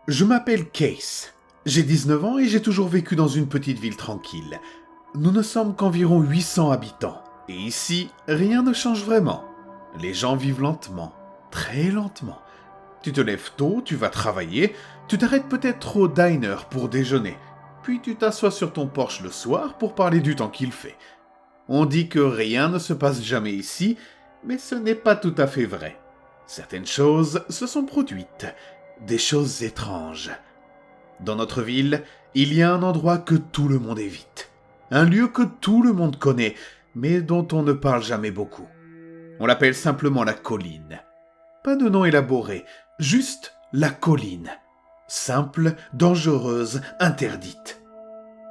Je m'appelle Case. J'ai 19 ans et j'ai toujours vécu dans une petite ville tranquille. Nous ne sommes qu'environ 800 habitants. Et ici, rien ne change vraiment. Les gens vivent lentement, très lentement. Tu te lèves tôt, tu vas travailler, tu t'arrêtes peut-être au diner pour déjeuner, puis tu t'assois sur ton porche le soir pour parler du temps qu'il fait. On dit que rien ne se passe jamais ici, mais ce n'est pas tout à fait vrai. Certaines choses se sont produites, des choses étranges. Dans notre ville, il y a un endroit que tout le monde évite. Un lieu que tout le monde connaît, mais dont on ne parle jamais beaucoup. On l'appelle simplement la colline. Pas de nom élaboré, juste la colline. Simple, dangereuse, interdite.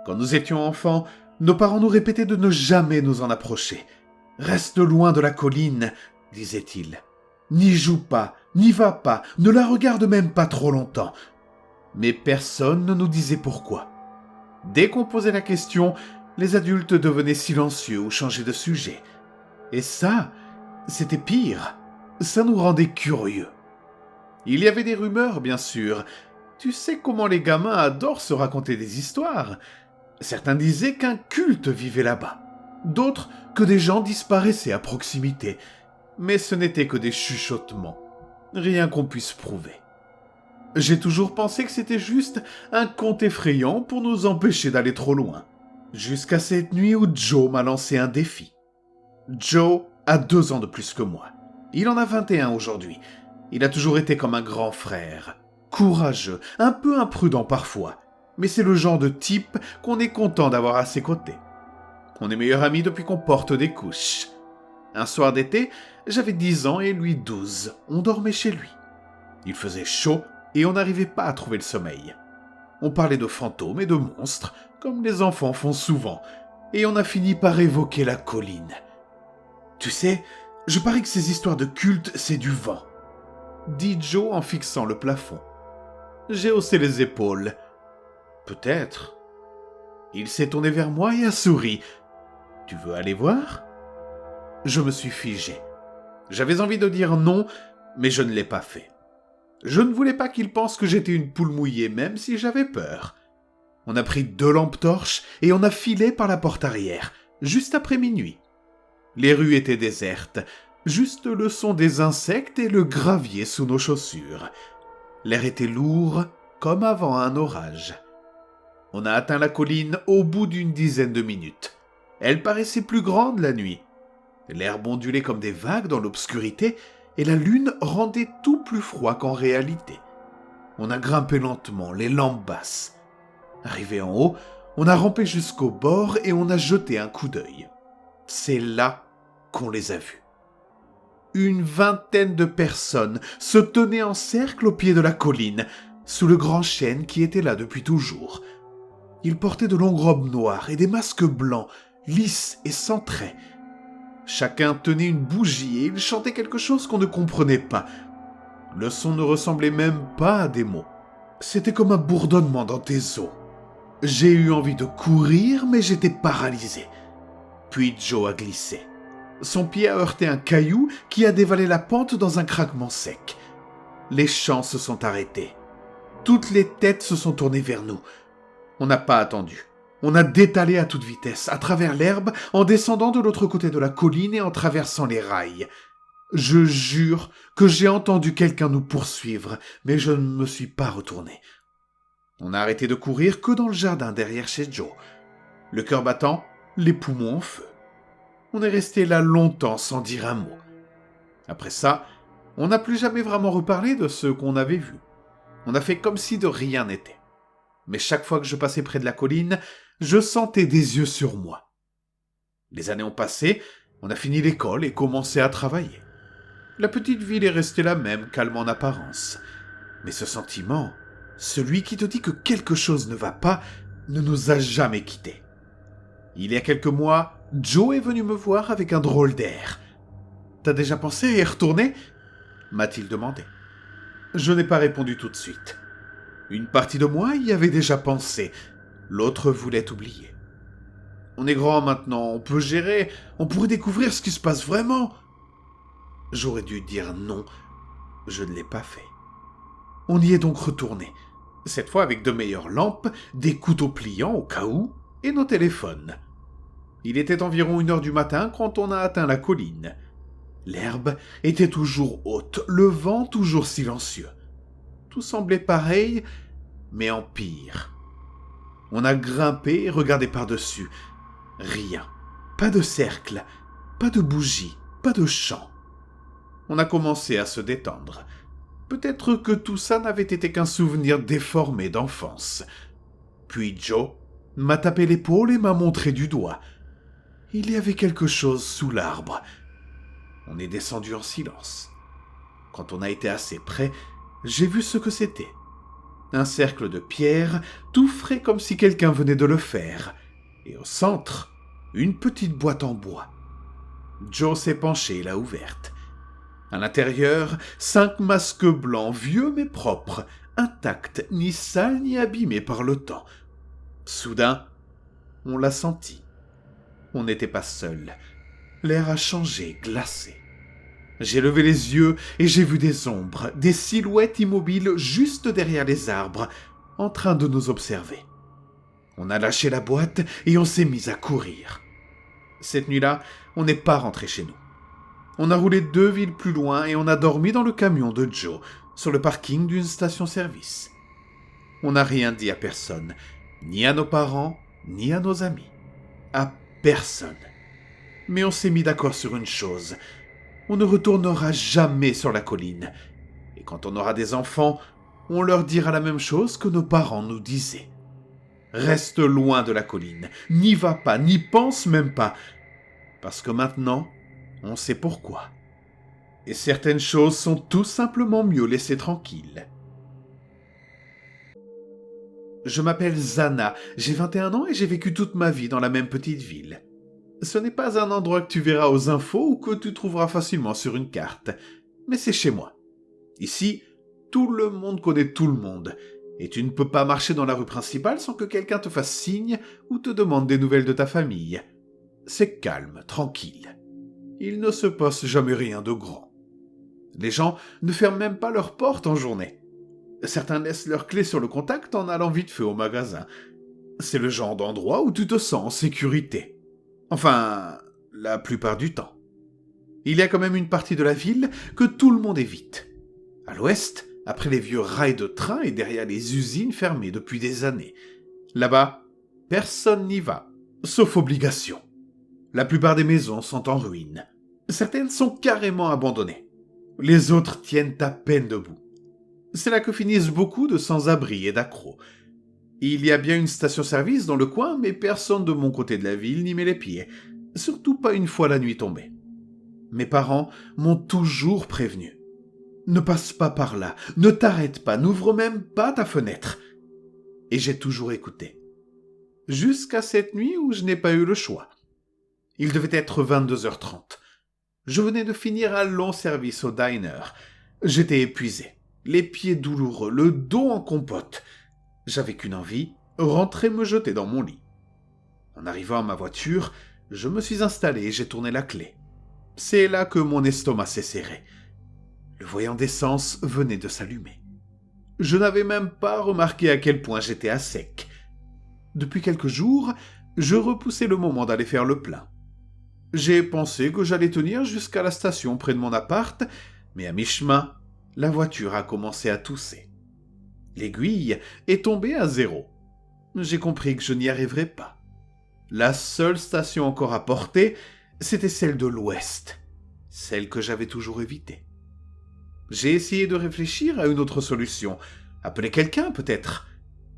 Quand nous étions enfants, nos parents nous répétaient de ne jamais nous en approcher. « Reste loin de la colline », disaient-ils. « N'y joue pas, n'y va pas, ne la regarde même pas trop longtemps. » Mais personne ne nous disait pourquoi. Dès qu'on posait la question, les adultes devenaient silencieux ou changeaient de sujet. Et ça, c'était pire. Ça nous rendait curieux. Il y avait des rumeurs, bien sûr. Tu sais comment les gamins adorent se raconter des histoires. Certains disaient qu'un culte vivait là-bas. D'autres que des gens disparaissaient à proximité. Mais ce n'était que des chuchotements. Rien qu'on puisse prouver. J'ai toujours pensé que c'était juste un conte effrayant pour nous empêcher d'aller trop loin. Jusqu'à cette nuit où Joe m'a lancé un défi. Joe a 2 ans de plus que moi. Il en a 21 aujourd'hui. Il a toujours été comme un grand frère. Courageux, un peu imprudent parfois. Mais c'est le genre de type qu'on est content d'avoir à ses côtés. On est meilleurs amis depuis qu'on porte des couches. Un soir d'été, j'avais 10 ans et lui 12. On dormait chez lui. Il faisait chaud et on n'arrivait pas à trouver le sommeil. On parlait de fantômes et de monstres, comme les enfants font souvent, et on a fini par évoquer la colline. Tu sais, je parie que ces histoires de culte, c'est du vent, dit Joe en fixant le plafond. J'ai haussé les épaules. Peut-être. Il s'est tourné vers moi et a souri. Tu veux aller voir ? Je me suis figé. J'avais envie de dire non, mais je ne l'ai pas fait. Je ne voulais pas qu'il pense que j'étais une poule mouillée, même si j'avais peur. On a pris 2 lampes torches et on a filé par la porte arrière, juste après minuit. Les rues étaient désertes, juste le son des insectes et le gravier sous nos chaussures. L'air était lourd, comme avant un orage. On a atteint la colline au bout d'une dizaine de minutes. Elle paraissait plus grande la nuit. L'herbe ondulait comme des vagues dans l'obscurité et la lune rendait tout plus froid qu'en réalité. On a grimpé lentement, les lampes basses. Arrivé en haut, on a rampé jusqu'au bord et on a jeté un coup d'œil. C'est là qu'on les a vus. Une vingtaine de personnes se tenaient en cercle au pied de la colline, sous le grand chêne qui était là depuis toujours. Ils portaient de longues robes noires et des masques blancs, lisses et sans traits. Chacun tenait une bougie et ils chantaient quelque chose qu'on ne comprenait pas. Le son ne ressemblait même pas à des mots. C'était comme un bourdonnement dans tes os. J'ai eu envie de courir, mais j'étais paralysé. Puis Joe a glissé. Son pied a heurté un caillou qui a dévalé la pente dans un craquement sec. Les chants se sont arrêtés. Toutes les têtes se sont tournées vers nous. On n'a pas attendu. On a détalé à toute vitesse, à travers l'herbe, en descendant de l'autre côté de la colline et en traversant les rails. Je jure que j'ai entendu quelqu'un nous poursuivre, mais je ne me suis pas retourné. On a arrêté de courir que dans le jardin derrière chez Joe. Le cœur battant, les poumons en feu. On est resté là longtemps sans dire un mot. Après ça, on n'a plus jamais vraiment reparlé de ce qu'on avait vu. On a fait comme si de rien n'était. Mais chaque fois que je passais près de la colline, je sentais des yeux sur moi. Les années ont passé, on a fini l'école et commencé à travailler. La petite ville est restée la même, calme en apparence. Mais ce sentiment, celui qui te dit que quelque chose ne va pas, ne nous a jamais quittés. Il y a quelques mois, Joe est venu me voir avec un drôle d'air. « T'as déjà pensé à y retourner ?» m'a-t-il demandé. Je n'ai pas répondu tout de suite. Une partie de moi y avait déjà pensé, l'autre voulait oublier. On est grand maintenant, on peut gérer, on pourrait découvrir ce qui se passe vraiment. J'aurais dû dire non, je ne l'ai pas fait. On y est donc retourné. Cette fois avec de meilleures lampes, des couteaux pliants au cas où, et nos téléphones. Il était environ 1 heure du matin quand on a atteint la colline. L'herbe était toujours haute, le vent toujours silencieux. Tout semblait pareil, mais en pire. On a grimpé et regardé par-dessus. Rien. Pas de cercle, pas de bougie, pas de chant. On a commencé à se détendre. Peut-être que tout ça n'avait été qu'un souvenir déformé d'enfance. Puis Joe m'a tapé l'épaule et m'a montré du doigt. Il y avait quelque chose sous l'arbre. On est descendu en silence. Quand on a été assez près, j'ai vu ce que c'était. Un cercle de pierre, tout frais comme si quelqu'un venait de le faire. Et au centre, une petite boîte en bois. Joe s'est penché et l'a ouverte. À l'intérieur, 5 masques blancs, vieux mais propres, intacts, ni sales ni abîmés par le temps. Soudain, on l'a senti. On n'était pas seul. L'air a changé, glacé. J'ai levé les yeux et j'ai vu des ombres, des silhouettes immobiles juste derrière les arbres, en train de nous observer. On a lâché la boîte et on s'est mis à courir. Cette nuit-là, on n'est pas rentré chez nous. On a roulé 2 villes plus loin et on a dormi dans le camion de Joe, sur le parking d'une station-service. On n'a rien dit à personne, ni à nos parents, ni à nos amis. À personne. Mais on s'est mis d'accord sur une chose. On ne retournera jamais sur la colline. Et quand on aura des enfants, on leur dira la même chose que nos parents nous disaient. Reste loin de la colline. N'y va pas, n'y pense même pas. Parce que maintenant, on sait pourquoi. Et certaines choses sont tout simplement mieux laissées tranquilles. Je m'appelle Zana, j'ai 21 ans et j'ai vécu toute ma vie dans la même petite ville. Ce n'est pas un endroit que tu verras aux infos ou que tu trouveras facilement sur une carte, mais c'est chez moi. Ici, tout le monde connaît tout le monde, et tu ne peux pas marcher dans la rue principale sans que quelqu'un te fasse signe ou te demande des nouvelles de ta famille. C'est calme, tranquille. Il ne se passe jamais rien de grand. Les gens ne ferment même pas leurs portes en journée. Certains laissent leurs clés sur le contact en allant vite fait au magasin. C'est le genre d'endroit où tu te sens en sécurité. Enfin, la plupart du temps. Il y a quand même une partie de la ville que tout le monde évite. À l'ouest, après les vieux rails de train et derrière les usines fermées depuis des années. Là-bas, personne n'y va, sauf obligation. La plupart des maisons sont en ruine. Certaines sont carrément abandonnées. Les autres tiennent à peine debout. C'est là que finissent beaucoup de sans-abri et d'accros. Il y a bien une station-service dans le coin, mais personne de mon côté de la ville n'y met les pieds, surtout pas une fois la nuit tombée. Mes parents m'ont toujours prévenu. Ne passe pas par là, ne t'arrête pas, n'ouvre même pas ta fenêtre. Et j'ai toujours écouté. Jusqu'à cette nuit où je n'ai pas eu le choix. Il devait être 22h30. Je venais de finir un long service au diner. J'étais épuisé, les pieds douloureux, le dos en compote. J'avais qu'une envie, rentrer me jeter dans mon lit. En arrivant à ma voiture, je me suis installé et j'ai tourné la clé. C'est là que mon estomac s'est serré. Le voyant d'essence venait de s'allumer. Je n'avais même pas remarqué à quel point j'étais à sec. Depuis quelques jours, je repoussais le moment d'aller faire le plein. J'ai pensé que j'allais tenir jusqu'à la station près de mon appart, mais à mi-chemin, la voiture a commencé à tousser. L'aiguille est tombée à 0. J'ai compris que je n'y arriverais pas. La seule station encore à porter, c'était celle de l'Ouest, celle que j'avais toujours évitée. J'ai essayé de réfléchir à une autre solution, appeler quelqu'un peut-être,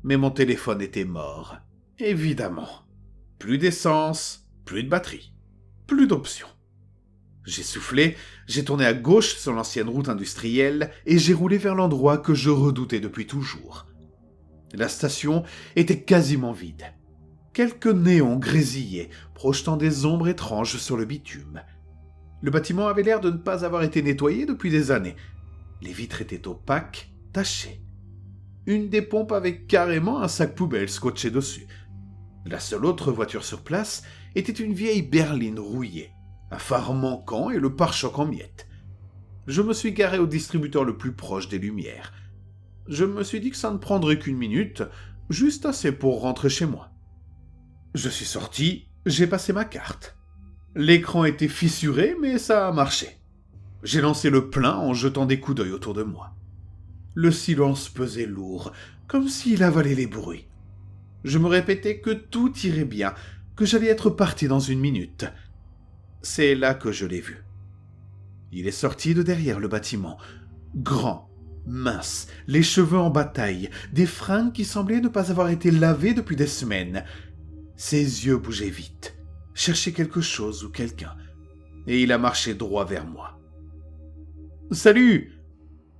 mais mon téléphone était mort, évidemment. Plus d'essence, plus de batterie, plus d'options. J'ai soufflé, j'ai tourné à gauche sur l'ancienne route industrielle et j'ai roulé vers l'endroit que je redoutais depuis toujours. La station était quasiment vide. Quelques néons grésillaient, projetant des ombres étranges sur le bitume. Le bâtiment avait l'air de ne pas avoir été nettoyé depuis des années. Les vitres étaient opaques, tachées. Une des pompes avait carrément un sac poubelle scotché dessus. La seule autre voiture sur place était une vieille berline rouillée, un phare manquant et le pare-choc en miettes. Je me suis garé au distributeur le plus proche des lumières. Je me suis dit que ça ne prendrait qu'une minute, juste assez pour rentrer chez moi. Je suis sorti, j'ai passé ma carte. L'écran était fissuré, mais ça a marché. J'ai lancé le plein en jetant des coups d'œil autour de moi. Le silence pesait lourd, comme s'il avalait les bruits. Je me répétais que tout irait bien, que j'allais être parti dans une minute. C'est là que je l'ai vu. Il est sorti de derrière le bâtiment, grand, mince, les cheveux en bataille, des fringues qui semblaient ne pas avoir été lavées depuis des semaines. Ses yeux bougeaient vite, cherchaient quelque chose ou quelqu'un, et il a marché droit vers moi. « Salut !»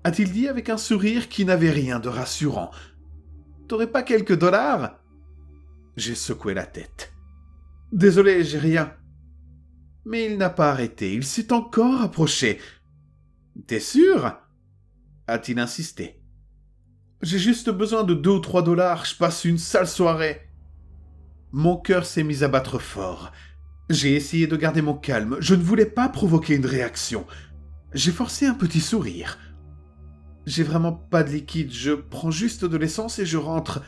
a-t-il dit avec un sourire qui n'avait rien de rassurant. « T'aurais pas quelques dollars ?» J'ai secoué la tête. « Désolé, j'ai rien. » Mais il n'a pas arrêté, il s'est encore approché. « T'es sûr ?» a-t-il insisté. « J'ai juste besoin de 2 ou 3 dollars, je passe une sale soirée. » Mon cœur s'est mis à battre fort. J'ai essayé de garder mon calme, je ne voulais pas provoquer une réaction. J'ai forcé un petit sourire. « J'ai vraiment pas de liquide, je prends juste de l'essence et je rentre. »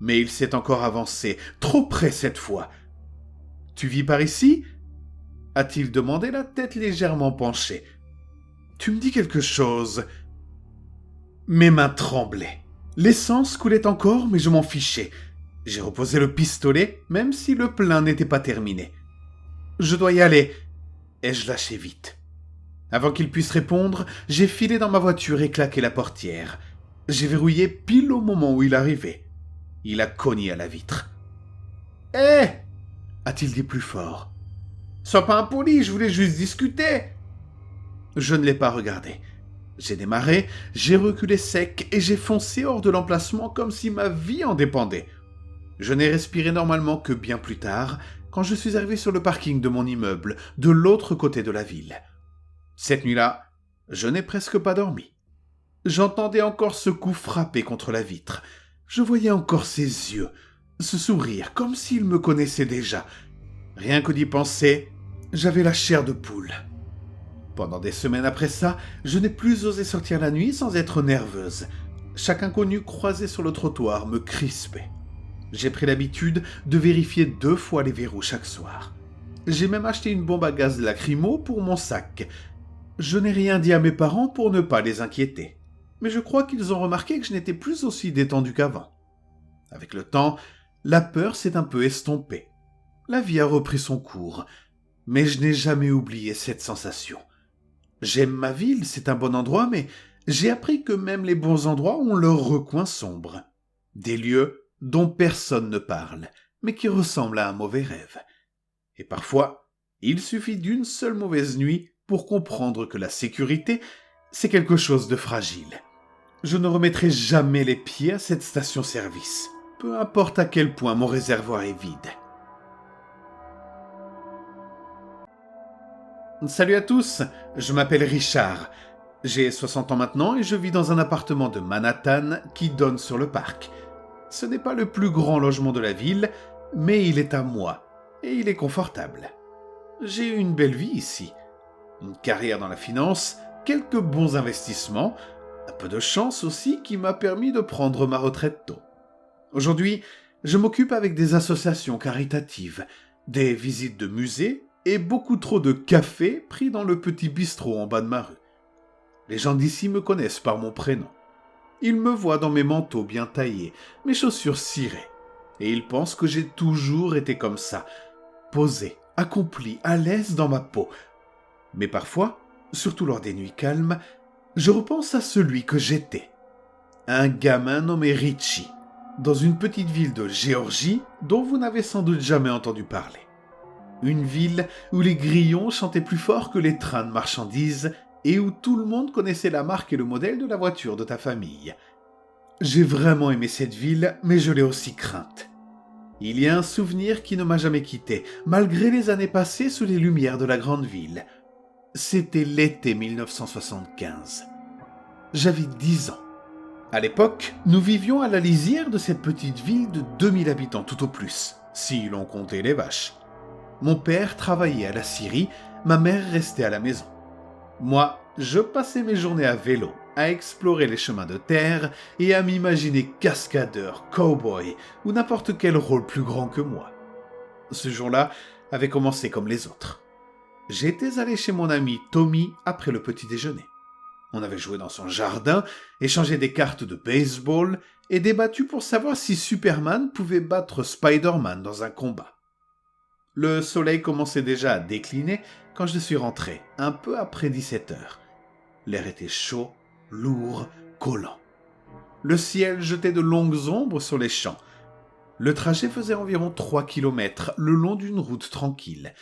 Mais il s'est encore avancé, trop près cette fois. « Tu vis par ici ?» a-t-il demandé, la tête légèrement penchée. « Tu me dis quelque chose ?» Mes mains tremblaient. L'essence coulait encore, mais je m'en fichais. J'ai reposé le pistolet, même si le plein n'était pas terminé. « Je dois y aller !» ai-je lâché vite. Avant qu'il puisse répondre, j'ai filé dans ma voiture et claqué la portière. J'ai verrouillé pile au moment où il arrivait. Il a cogné à la vitre. « Hé !» a-t-il dit plus fort. « Sois pas impoli, je voulais juste discuter !» Je ne l'ai pas regardé. J'ai démarré, j'ai reculé sec et j'ai foncé hors de l'emplacement comme si ma vie en dépendait. Je n'ai respiré normalement que bien plus tard, quand je suis arrivé sur le parking de mon immeuble, de l'autre côté de la ville. Cette nuit-là, je n'ai presque pas dormi. J'entendais encore ce coup frapper contre la vitre. Je voyais encore ses yeux, ce sourire, comme s'il me connaissait déjà. Rien que d'y penser, j'avais la chair de poule. Pendant des semaines après ça, je n'ai plus osé sortir la nuit sans être nerveuse. Chaque inconnu croisé sur le trottoir me crispait. J'ai pris l'habitude de vérifier 2 fois les verrous chaque soir. J'ai même acheté une bombe à gaz lacrymo pour mon sac. Je n'ai rien dit à mes parents pour ne pas les inquiéter. Mais je crois qu'ils ont remarqué que je n'étais plus aussi détendu qu'avant. Avec le temps, la peur s'est un peu estompée. La vie a repris son cours. Mais je n'ai jamais oublié cette sensation. J'aime ma ville, c'est un bon endroit, mais j'ai appris que même les bons endroits ont leurs recoins sombres. Des lieux dont personne ne parle, mais qui ressemblent à un mauvais rêve. Et parfois, il suffit d'une seule mauvaise nuit pour comprendre que la sécurité, c'est quelque chose de fragile. Je ne remettrai jamais les pieds à cette station-service, peu importe à quel point mon réservoir est vide. Salut à tous, je m'appelle Richard. J'ai 60 ans maintenant et je vis dans un appartement de Manhattan qui donne sur le parc. Ce n'est pas le plus grand logement de la ville, mais il est à moi et il est confortable. J'ai eu une belle vie ici. Une carrière dans la finance, quelques bons investissements, un peu de chance aussi qui m'a permis de prendre ma retraite tôt. Aujourd'hui, je m'occupe avec des associations caritatives, des visites de musées et beaucoup trop de café pris dans le petit bistrot en bas de ma rue. Les gens d'ici me connaissent par mon prénom. Ils me voient dans mes manteaux bien taillés, mes chaussures cirées, et ils pensent que j'ai toujours été comme ça, posé, accompli, à l'aise dans ma peau. Mais parfois, surtout lors des nuits calmes, je repense à celui que j'étais. Un gamin nommé Richie, dans une petite ville de Géorgie dont vous n'avez sans doute jamais entendu parler. Une ville où les grillons chantaient plus fort que les trains de marchandises et où tout le monde connaissait la marque et le modèle de la voiture de ta famille. J'ai vraiment aimé cette ville, mais je l'ai aussi crainte. Il y a un souvenir qui ne m'a jamais quitté, malgré les années passées sous les lumières de la grande ville. C'était l'été 1975. J'avais 10 ans. À l'époque, nous vivions à la lisière de cette petite ville de 2000 habitants tout au plus, si l'on comptait les vaches. Mon père travaillait à la scierie, ma mère restait à la maison. Moi, je passais mes journées à vélo, à explorer les chemins de terre et à m'imaginer cascadeur, cow-boy ou n'importe quel rôle plus grand que moi. Ce jour-là avait commencé comme les autres. J'étais allé chez mon ami Tommy après le petit déjeuner. On avait joué dans son jardin, échangé des cartes de baseball et débattu pour savoir si Superman pouvait battre Spider-Man dans un combat. Le soleil commençait déjà à décliner quand je suis rentré, un peu après 17 heures. L'air était chaud, lourd, collant. Le ciel jetait de longues ombres sur les champs. Le trajet faisait environ 3 kilomètres le long d'une route tranquille.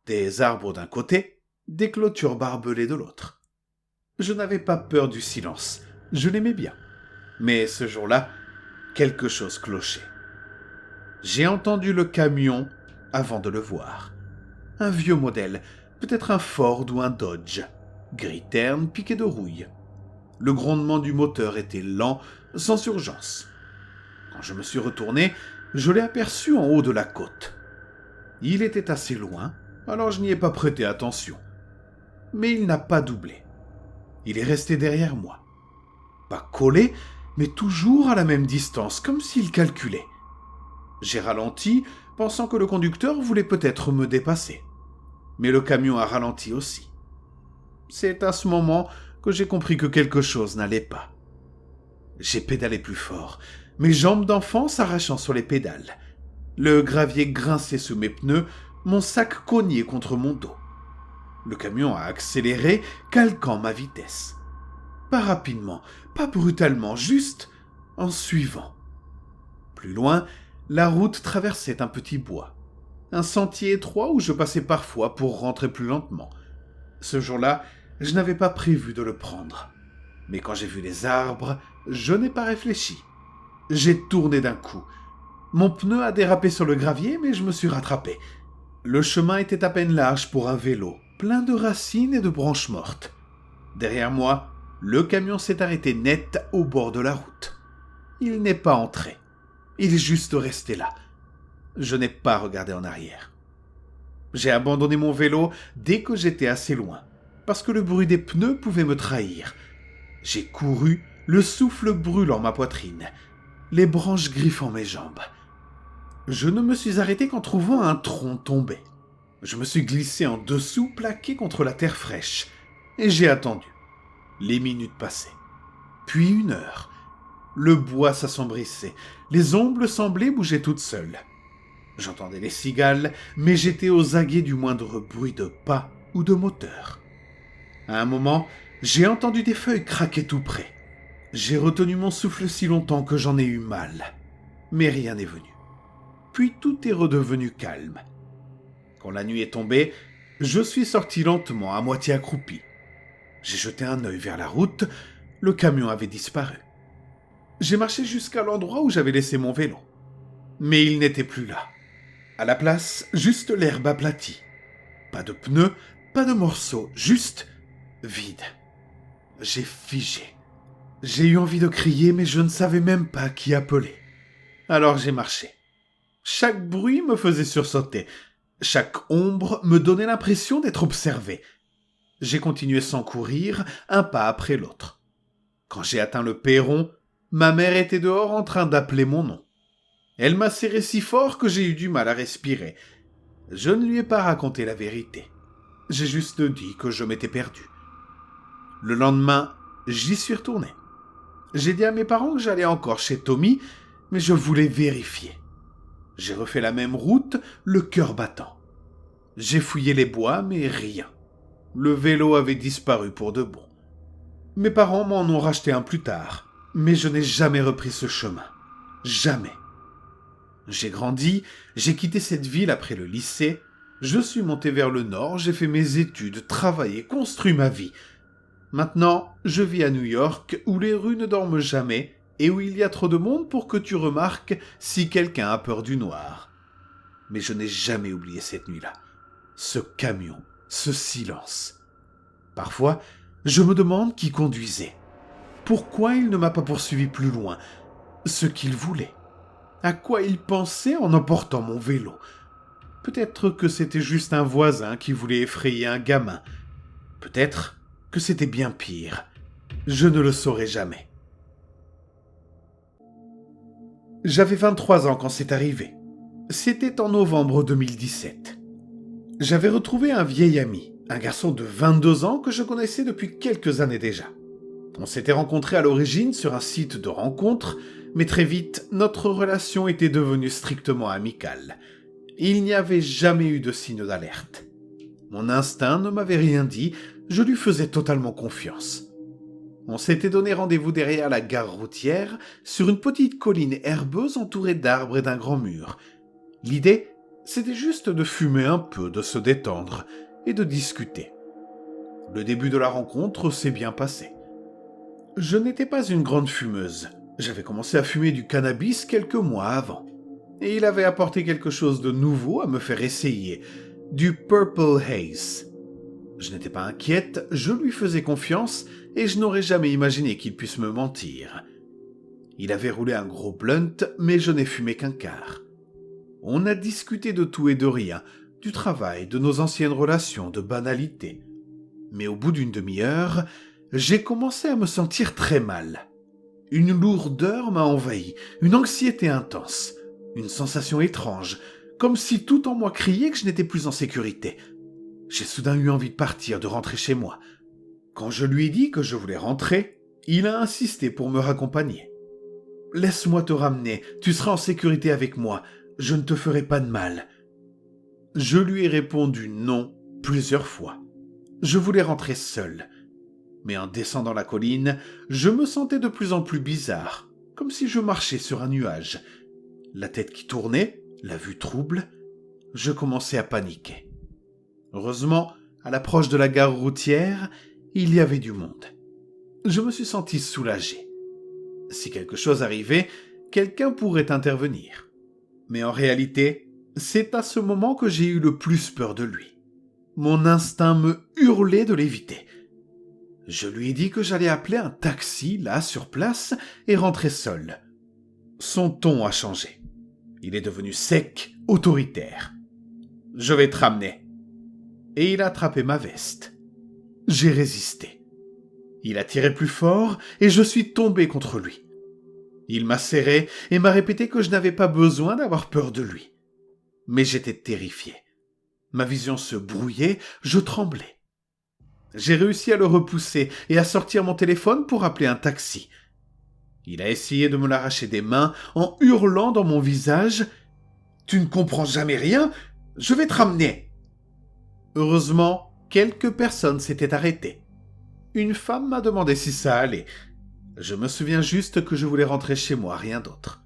Des arbres d'un côté, des clôtures barbelées de l'autre. Je n'avais pas peur du silence, je l'aimais bien. Mais ce jour-là, quelque chose clochait. J'ai entendu le camion avant de le voir. Un vieux modèle, peut-être un Ford ou un Dodge, gris terne piqué de rouille. Le grondement du moteur était lent, sans urgence. Quand je me suis retourné, je l'ai aperçu en haut de la côte. Il était assez loin, alors je n'y ai pas prêté attention. Mais il n'a pas doublé. Il est resté derrière moi. Pas collé, mais toujours à la même distance, comme s'il calculait. J'ai ralenti, pensant que le conducteur voulait peut-être me dépasser. Mais le camion a ralenti aussi. C'est à ce moment que j'ai compris que quelque chose n'allait pas. J'ai pédalé plus fort, mes jambes d'enfant s'arrachant sur les pédales. Le gravier grinçait sous mes pneus, mon sac cognait contre mon dos. Le camion a accéléré, calquant ma vitesse. Pas rapidement, pas brutalement, juste en suivant. Plus loin, la route traversait un petit bois. Un sentier étroit où je passais parfois pour rentrer plus lentement. Ce jour-là, je n'avais pas prévu de le prendre. Mais quand j'ai vu les arbres, je n'ai pas réfléchi. J'ai tourné d'un coup. Mon pneu a dérapé sur le gravier, mais je me suis rattrapé. Le chemin était à peine large pour un vélo, plein de racines et de branches mortes. Derrière moi, le camion s'est arrêté net au bord de la route. Il n'est pas entré. Il est juste resté là. Je n'ai pas regardé en arrière. J'ai abandonné mon vélo dès que j'étais assez loin, parce que le bruit des pneus pouvait me trahir. J'ai couru, le souffle brûlant ma poitrine, les branches griffant mes jambes. Je ne me suis arrêté qu'en trouvant un tronc tombé. Je me suis glissé en dessous, plaqué contre la terre fraîche, et j'ai attendu. Les minutes passaient. Puis 1 heure. Le bois s'assombrissait, les ombres semblaient bouger toutes seules. J'entendais les cigales, mais j'étais aux aguets du moindre bruit de pas ou de moteur. À un moment, j'ai entendu des feuilles craquer tout près. J'ai retenu mon souffle si longtemps que j'en ai eu mal. Mais rien n'est venu. Puis tout est redevenu calme. Quand la nuit est tombée, je suis sorti lentement, à moitié accroupi. J'ai jeté un œil vers la route, le camion avait disparu. J'ai marché jusqu'à l'endroit où j'avais laissé mon vélo. Mais il n'était plus là. À la place, juste l'herbe aplatie. Pas de pneus, pas de morceaux, juste vide. J'ai figé. J'ai eu envie de crier, mais je ne savais même pas qui appeler. Alors j'ai marché. Chaque bruit me faisait sursauter. Chaque ombre me donnait l'impression d'être observé. J'ai continué sans courir, un pas après l'autre. Quand j'ai atteint le perron, ma mère était dehors en train d'appeler mon nom. Elle m'a serré si fort que j'ai eu du mal à respirer. Je ne lui ai pas raconté la vérité. J'ai juste dit que je m'étais perdu. Le lendemain, j'y suis retourné. J'ai dit à mes parents que j'allais encore chez Tommy, mais je voulais vérifier. J'ai refait la même route, le cœur battant. J'ai fouillé les bois, mais rien. Le vélo avait disparu pour de bon. Mes parents m'en ont racheté un plus tard, mais je n'ai jamais repris ce chemin. Jamais. J'ai grandi, j'ai quitté cette ville après le lycée, je suis monté vers le nord, j'ai fait mes études, travaillé, construit ma vie. Maintenant, je vis à New York, où les rues ne dorment jamais, et où il y a trop de monde pour que tu remarques si quelqu'un a peur du noir. Mais je n'ai jamais oublié cette nuit-là. Ce camion, ce silence. Parfois, je me demande qui conduisait. Pourquoi il ne m'a pas poursuivi plus loin? Ce qu'il voulait. À quoi il pensait en emportant mon vélo? Peut-être que c'était juste un voisin qui voulait effrayer un gamin. Peut-être que c'était bien pire. Je ne le saurai jamais. J'avais 23 ans quand c'est arrivé. C'était en novembre 2017. J'avais retrouvé un vieil ami, un garçon de 22 ans que je connaissais depuis quelques années déjà. On s'était rencontrés à l'origine sur un site de rencontre, mais très vite, notre relation était devenue strictement amicale. Il n'y avait jamais eu de signe d'alerte. Mon instinct ne m'avait rien dit, je lui faisais totalement confiance. On s'était donné rendez-vous derrière la gare routière, sur une petite colline herbeuse entourée d'arbres et d'un grand mur. L'idée, c'était juste de fumer un peu, de se détendre et de discuter. Le début de la rencontre s'est bien passé. Je n'étais pas une grande fumeuse. J'avais commencé à fumer du cannabis quelques mois avant. Et il avait apporté quelque chose de nouveau à me faire essayer, du Purple Haze. Je n'étais pas inquiète, je lui faisais confiance et je n'aurais jamais imaginé qu'il puisse me mentir. Il avait roulé un gros blunt, mais je n'ai fumé qu'un quart. On a discuté de tout et de rien, du travail, de nos anciennes relations, de banalités. Mais au bout d'une demi-heure, j'ai commencé à me sentir très mal. Une lourdeur m'a envahi, une anxiété intense, une sensation étrange, comme si tout en moi criait que je n'étais plus en sécurité. J'ai soudain eu envie de partir, de rentrer chez moi. Quand je lui ai dit que je voulais rentrer, il a insisté pour me raccompagner. « Laisse-moi te ramener, tu seras en sécurité avec moi, je ne te ferai pas de mal. » Je lui ai répondu non plusieurs fois. Je voulais rentrer seul. Mais en descendant la colline, je me sentais de plus en plus bizarre, comme si je marchais sur un nuage. La tête qui tournait, la vue trouble, je commençais à paniquer. Heureusement, à l'approche de la gare routière, il y avait du monde. Je me suis senti soulagé. Si quelque chose arrivait, quelqu'un pourrait intervenir. Mais en réalité, c'est à ce moment que j'ai eu le plus peur de lui. Mon instinct me hurlait de l'éviter. Je lui ai dit que j'allais appeler un taxi, là, sur place, et rentrer seul. Son ton a changé. Il est devenu sec, autoritaire. « Je vais te ramener. » Et il a attrapé ma veste. J'ai résisté. Il a tiré plus fort et je suis tombé contre lui. Il m'a serré et m'a répété que je n'avais pas besoin d'avoir peur de lui. Mais j'étais terrifié. Ma vision se brouillait, je tremblais. J'ai réussi à le repousser et à sortir mon téléphone pour appeler un taxi. Il a essayé de me l'arracher des mains en hurlant dans mon visage « Tu ne comprends jamais rien, je vais te ramener !» Heureusement, quelques personnes s'étaient arrêtées. Une femme m'a demandé si ça allait. Je me souviens juste que je voulais rentrer chez moi, rien d'autre.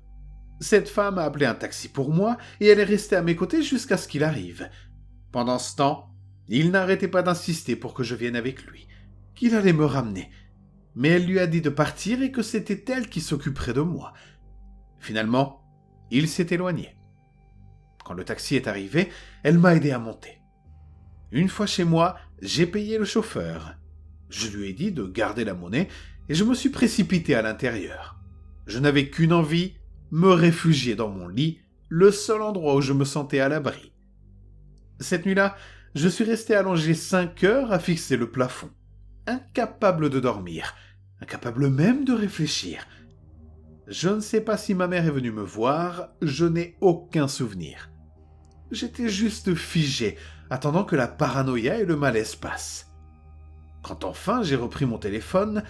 Cette femme a appelé un taxi pour moi et elle est restée à mes côtés jusqu'à ce qu'il arrive. Pendant ce temps, il n'arrêtait pas d'insister pour que je vienne avec lui, qu'il allait me ramener. Mais elle lui a dit de partir et que c'était elle qui s'occuperait de moi. Finalement, il s'est éloigné. Quand le taxi est arrivé, elle m'a aidé à monter. Une fois chez moi, j'ai payé le chauffeur. Je lui ai dit de garder la monnaie et je me suis précipité à l'intérieur. Je n'avais qu'une envie, me réfugier dans mon lit, le seul endroit où je me sentais à l'abri. Cette nuit-là, je suis resté allongé 5 heures à fixer le plafond, incapable de dormir, incapable même de réfléchir. Je ne sais pas si ma mère est venue me voir, je n'ai aucun souvenir. J'étais juste figé, attendant que la paranoïa et le malaise passent. Quand enfin j'ai repris mon téléphone,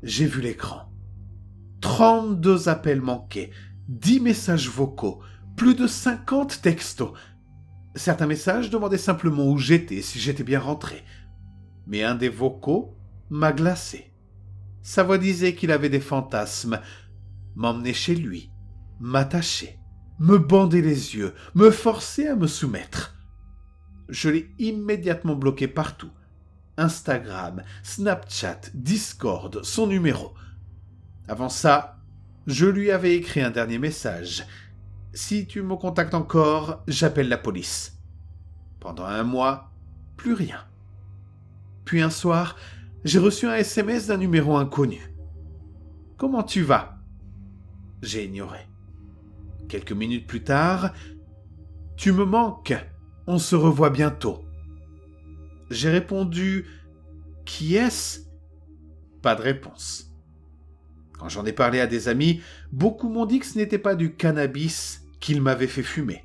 j'ai vu l'écran. 32 appels manqués, 10 messages vocaux, plus de 50 textos. Certains messages demandaient simplement où j'étais, si j'étais bien rentré. Mais un des vocaux m'a glacé. Sa voix disait qu'il avait des fantasmes, m'emmener chez lui, m'attacher, me bander les yeux, me forcer à me soumettre. Je l'ai immédiatement bloqué partout. Instagram, Snapchat, Discord, son numéro. Avant ça, je lui avais écrit un dernier message. « Si tu me contactes encore, j'appelle la police. » Pendant 1 mois, plus rien. Puis un soir, j'ai reçu un SMS d'un numéro inconnu. « Comment tu vas ?» J'ai ignoré. Quelques minutes plus tard, « Tu me manques, on se revoit bientôt. » J'ai répondu « Qui est-ce ?» Pas de réponse. Quand j'en ai parlé à des amis, beaucoup m'ont dit que ce n'était pas du cannabis qu'ils m'avaient fait fumer.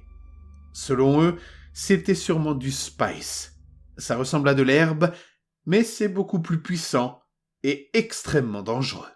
Selon eux, c'était sûrement du spice. Ça ressemble à de l'herbe, mais c'est beaucoup plus puissant et extrêmement dangereux.